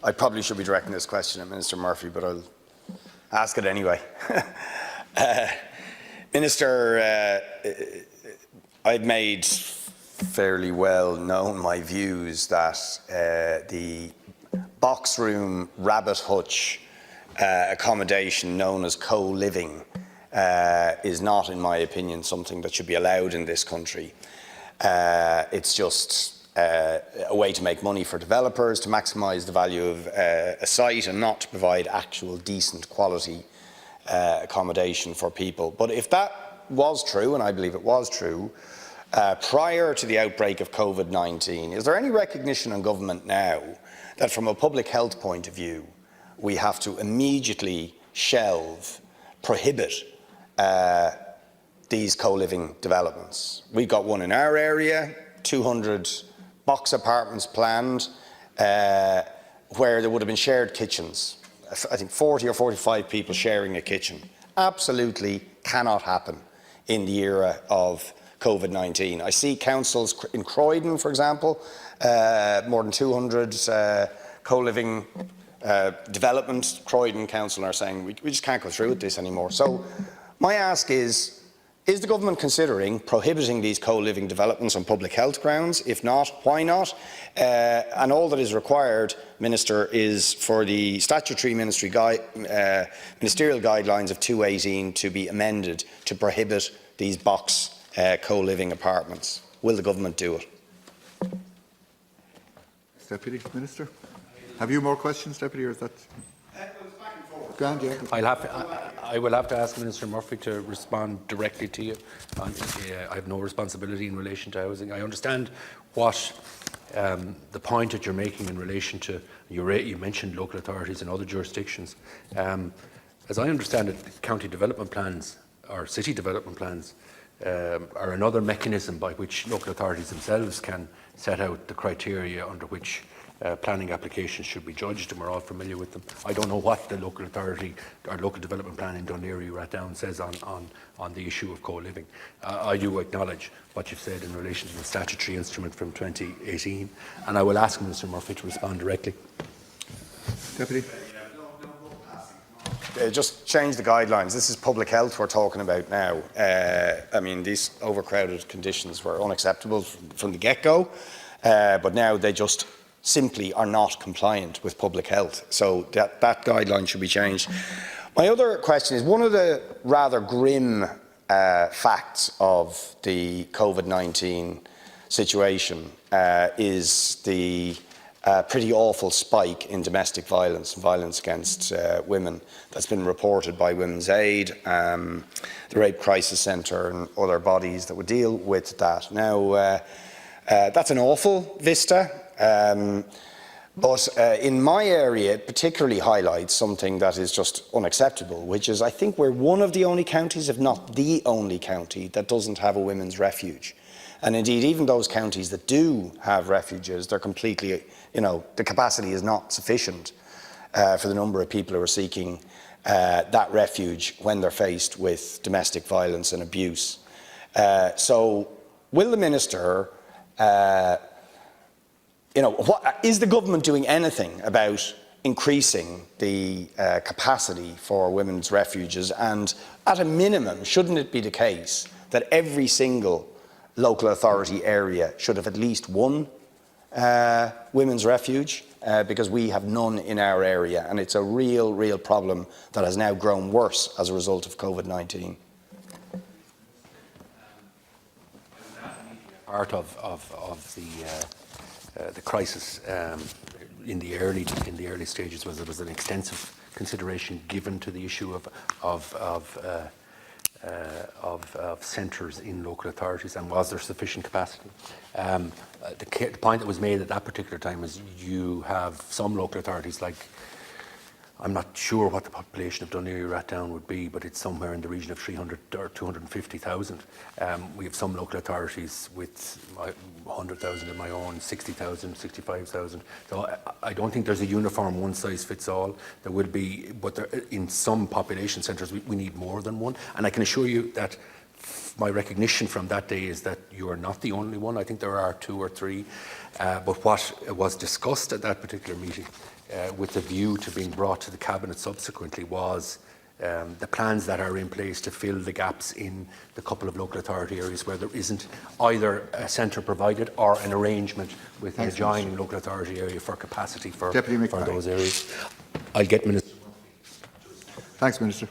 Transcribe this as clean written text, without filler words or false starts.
I probably should be directing this question at Minister Murphy, but I'll ask it anyway. Minister, I've made fairly well known my views that the box room rabbit hutch accommodation known as co-living is not, in my opinion, something that should be allowed in this country. It's just a way to make money for developers, to maximise the value of a site and not to provide actual decent quality accommodation for people. But if that was true, and I believe it was true, prior to the outbreak of COVID-19, is there any recognition in government now that from a public health point of view, we have to immediately shelve, prohibit these co-living developments? We've got one in our area, 200 box apartments planned, where there would have been shared kitchens. I think 40 or 45 people sharing a kitchen. Absolutely cannot happen in the era of COVID-19. I see councils in Croydon, for example, more than 200 co-living development. Croydon Council are saying we just can't go through with this anymore. So my ask is the government considering prohibiting these co-living developments on public health grounds? If not, why not? And all that is required, Minister, is for the statutory ministerial guidelines of 2018 to be amended to prohibit these box co-living apartments. Will the government do it? Deputy Minister. Have you more questions, Deputy, or is that? Grand, yeah. I will have to ask Minister Murphy to respond directly to you. I have no responsibility in relation to housing. I understand what the point that you're making in relation to, you mentioned local authorities and other jurisdictions. As I understand it, county development plans or city development plans are another mechanism by which local authorities themselves can set out the criteria under which planning applications should be judged, and we're all familiar with them. I don't know what the local authority or local development plan in Dáil Éireann says on the issue of co-living. I do acknowledge what you've said in relation to the statutory instrument from 2018, and I will ask Minister Murphy to respond directly. Deputy. Just change the guidelines. This is public health we're talking about now. I mean, these overcrowded conditions were unacceptable from the get-go, but now they just simply are not compliant with public health. So that guideline should be changed. My other question is, one of the rather grim facts of the COVID-19 situation is the pretty awful spike in domestic violence and violence against women that's been reported by Women's Aid, the Rape Crisis Centre and other bodies that would deal with that. Now, that's an awful vista. But in my area, it particularly highlights something that is just unacceptable, which is I think we're one of the only counties, if not the only county, that doesn't have a women's refuge. And indeed, even those counties that do have refuges, they're completely, the capacity is not sufficient for the number of people who are seeking that refuge when they're faced with domestic violence and abuse. So will the Minister is the government doing anything about increasing the capacity for women's refuges? And at a minimum, shouldn't it be the case that every single local authority area should have at least one women's refuge? Because we have none in our area, and it's a real problem that has now grown worse as a result of COVID-19. Part of the crisis in the early stages was there was an extensive consideration given to the issue of centres in local authorities, and was there sufficient capacity? The point that was made at that particular time is you have some local authorities, like, I'm not sure what the population of Dáil Éireann would be, but it's somewhere in the region of 300 or 250,000. We have some local authorities with 100,000 of my own, 60,000, 65,000. So I don't think there's a uniform one-size-fits-all. There will be, but in some population centres we need more than one. And I can assure you that my recognition from that day is that you are not the only one. I think there are 2 or 3. But what was discussed at that particular meeting, with the view to being brought to the Cabinet subsequently, was the plans that are in place to fill the gaps in the couple of local authority areas where there isn't either a centre provided or an arrangement with an adjoining local authority area for capacity for those areas. I'll get Minister. Thanks, Minister.